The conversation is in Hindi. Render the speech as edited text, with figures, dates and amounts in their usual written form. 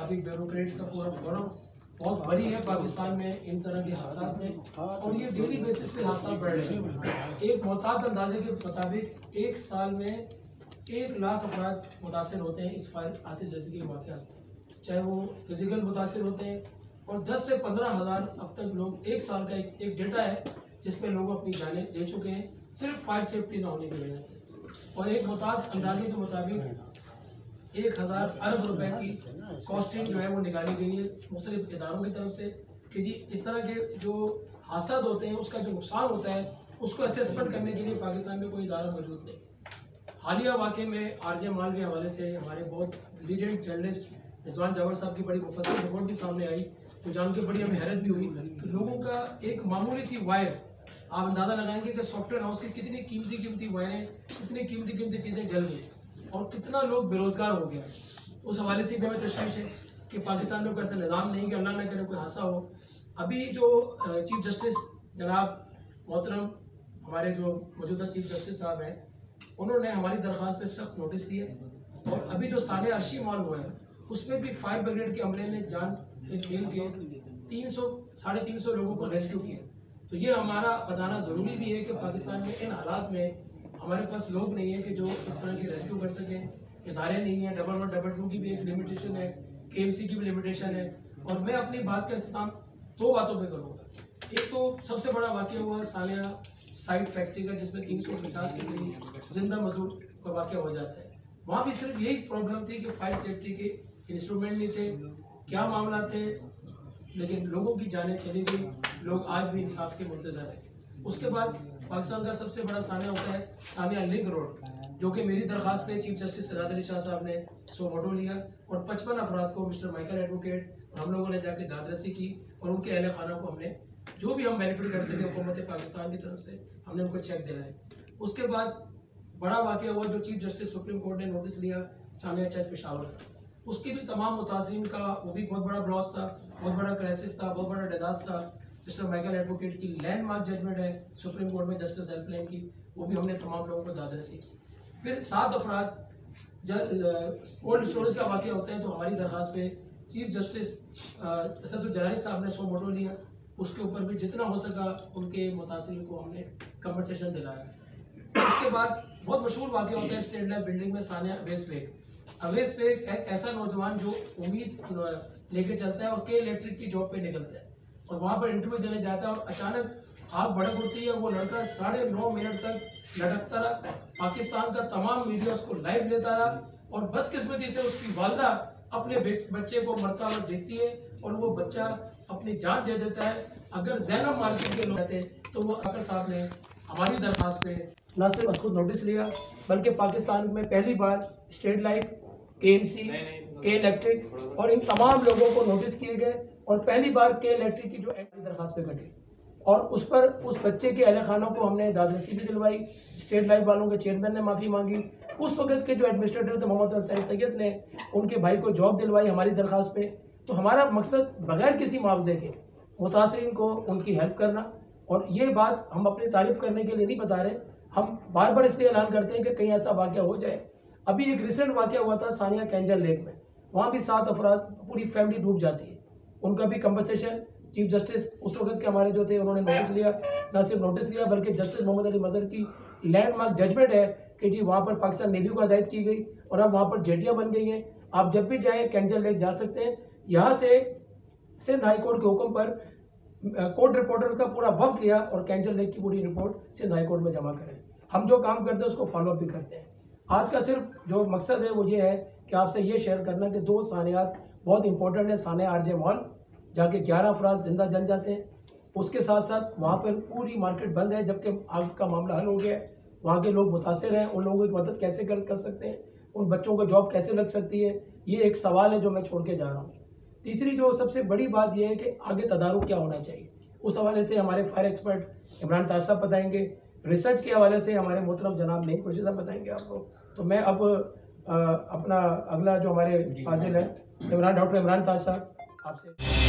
मुताबिक ब्यूरोक्रेट्स का पूरा फोरम बहुत बड़ी है पाकिस्तान में इन तरह के हादसा में, और ये डेली बेसिस पे हादसा बढ़ रहे हैं। एक मोहतात अंदाजे के मुताबिक एक साल में 1 लाख अफराद मुतासर होते हैं इस फायर आतिशबाजी के वाक़यात में, चाहे वो फिजिकल मुतासर होते हैं, और 10 से 15 हज़ार अब तक लोग, एक साल का एक डेटा है जिसमें लोग अपनी जानें दे चुके हैं सिर्फ फायर सेफ्टी ना होने की वजह से। और एक मुताबिक अंदाजे के मुताबिक 1000 अरब रुपए की कॉस्टिंग जो है वो निकाली गई है मुख्तलिफ इदारों की तरफ से कि जी इस तरह के जो हादसा होते हैं उसका जो नुकसान होता है उसको असेसमेंट करने के लिए पाकिस्तान में कोई इदारा मौजूद नहीं। हालिया वाक़े में आरजे माल के हवाले से हमारे बहुत लीजेंड जर्नलिस्ट रिजवान जावर साहब की बड़ी मुफस्सल रिपोर्ट भी सामने आई, तो जान के बड़ी हमें हैरत भी हुई कि लोगों का एक मामूली सी वायर, आप अंदाज़ा लगाएंगे कि सॉफ्टवेयर हाउस की कितनी कीमती वायरें, कितनी कीमती चीज़ें जल गई और कितना लोग बेरोजगार हो गया। उस हवाले से भी हमें तशवीश है कि पाकिस्तान में कोई ऐसा निज़ाम नहीं कि अल्लाह न करे कोई हादसा हो। अभी जो चीफ जस्टिस जनाब मोहतरम हमारे जो मौजूदा चीफ जस्टिस साहब हैं, उन्होंने हमारी दरख्वास्त पे सख्त नोटिस दिए, और अभी जो साने अर्शी माल हुआ है उसमें भी फायर ब्रिगेड के अमले ने जान खेल के 300-350 लोगों को रेस्क्यू किया। तो ये हमारा बताना ज़रूरी भी है कि पाकिस्तान में इन हालात में हमारे पास लोग नहीं है कि जो इस तरह की रेस्क्यू कर सकें, इदारे नहीं है। 111, 122 की भी एक लिमिटेशन है, KMC की भी लिमिटेशन है। और मैं अपनी बात का इख्तिताम 2 बातों पे करूँगा। एक तो सबसे बड़ा वाक़या हुआ सानिया साइड फैक्ट्री का, जिसमें 350 के करीब जिंदा मजदूर का वाक़या हो जाता है। वहाँ भी सिर्फ यही प्रॉब्लम थी कि फायर सेफ्टी के इंस्ट्रूमेंट नहीं थे, क्या मामला थे, लेकिन लोगों की जानें चली गई। लोग आज भी इंसाफ के मुंतज़र हैं। उसके बाद पाकिस्तान का सबसे बड़ा सानिया होता है सानिया लिंक रोड, जो कि मेरी दरख्वास्त पे चीफ जस्टिस सजाद अली शाह साहब ने सो मोटो लिया और 55 अफराद को मिस्टर माइकल एडवोकेट और हम लोगों ने जाके दादरसी की, और उनके अहल खाना को हमने जो भी हम बेनिफिट कर सके हुकूमत पाकिस्तान की तरफ से हमने उनको चेक दिलाए। उसके बाद बड़ा वाक़या हुआ जो चीफ जस्टिस सुप्रीम कोर्ट ने नोटिस लिया सानिया चर्च पेशावर का, उसकी भी तमाम मुतासिरीन का वो भी बहुत बड़ा लॉस था, बहुत बड़ा क्राइसिस था, बहुत बड़ा डिजास्टर था। मिस्टर माइकल एडवोकेट की लैंडमार्क जजमेंट है सुप्रीम कोर्ट में जस्टिस हेल्पलाइन की, वो भी हमने तमाम लोगों को दादरसी की। फिर 7 अफराद कोल्ड स्टोरेज का वाक़या होता है, तो हमारी दरख्वास्त पे चीफ जस्टिस तसद्दुर जलाली साहब ने सो मोटो लिया, उसके ऊपर भी जितना हो सका उनके मुतासिरीन को हमने कंपनसेशन दिलाया। उसके बाद बहुत मशहूर वाक़या होता है स्टेट लाइफ बिल्डिंग में सानिया अवेस बेग। अवेस बेग एक ऐसा नौजवान जो उम्मीद लेके चलता है और के इलेक्ट्रिक की जॉब पे निकलता है और वहाँ पर इंटरव्यू देने जाता है, और अचानक आग भड़क उठती है। वो लड़का 9.5 मिनट तक लटकता रहा, पाकिस्तान का तमाम मीडिया उसको लाइव लेता रहा, और बदकिस्मती से उसकी वालदा अपने बच्चे को मरता हुआ देखती है और वो बच्चा अपनी जान दे देता है। अगर ज़ैनब मार्केट के लोग थे तो वो आकर साहब ने हमारी दरख्वास्त पे न सिर्फ उसको नोटिस लिया, बल्कि पाकिस्तान में पहली बार स्टेट लाइफ, KMC, के इलेक्ट्रिक और इन तमाम लोगों को नोटिस किए गए, और पहली बार के इलेक्ट्रिक की जो दरख्वास्त पे कटी, और उस पर उस बच्चे के अहल खानों को हमने दादरसी भी दिलवाई। स्टेट लाइफ वालों के चेयरमैन ने माफ़ी मांगी, उस वक्त के जो एडमिनिस्ट्रेटर थे मोहम्मद सैयद ने उनके भाई को जॉब दिलवाई हमारी दरख्वास्त पे। तो हमारा मकसद बगैर किसी मुआवजे के मुतासरीन को उनकी हेल्प करना, और ये बात हम अपनी तारीफ करने के लिए नहीं बता रहे, हम बार बार इसलिए ऐलान करते हैं कि कहीं ऐसा वाक़या हो जाए। अभी एक रिसेंट वाक़या हुआ था सानिया कैंजल लेक में, वहाँ भी 7 अफराद पूरी फैमिली डूब जाती है, उनका भी कंपनसेशन चीफ जस्टिस उस वक्त के हमारे जो थे उन्होंने नोटिस लिया, न सिर्फ नोटिस लिया बल्कि जस्टिस मोहम्मद अली मजहर की लैंडमार्क जजमेंट है कि जी वहाँ पर पाकिस्तान नेवी को हदायत की गई और अब वहाँ पर जेटियाँ बन गई हैं। आप जब भी जाएँ कैंजल लेक जा सकते हैं। यहाँ से सिंध हाई कोर्ट के हुक्म पर कोर्ट रिपोर्टर का पूरा वक्त लिया और कैंजल लेक की पूरी रिपोर्ट सिंध हाई कोर्ट में जमा करें। हम जो काम करते हैं उसको फॉलोअप भी करते हैं। आज का सिर्फ जो मकसद है वो ये है कि आपसे ये शेयर करना कि 2 सानियात बहुत इंपॉर्टेंट है। सानिया आरजे मॉल जाके 11 अफराद जिंदा जल जाते हैं, उसके साथ साथ वहाँ पर पूरी मार्केट बंद है, जबकि आग का मामला हल हो गया है। वहाँ के लोग मुतासिर हैं, उन लोगों की मदद कैसे कर सकते हैं, उन बच्चों को जॉब कैसे लग सकती है, ये एक सवाल है जो मैं छोड़ के जा रहा हूँ। तीसरी जो सबसे बड़ी बात यह है कि आगे तदारुक क्या होना चाहिए, उस हवाले से हमारे फायर एक्सपर्ट इमरान ताज साहब बताएंगे, रिसर्च के हवाले से हमारे मोहतरम जनाब नईम खुर्शीद साहब बताएंगे आपको। तो मैं अब अपना अगला जो हमारे फाजिल है डॉक्टर इमरान ताज साहब आपसे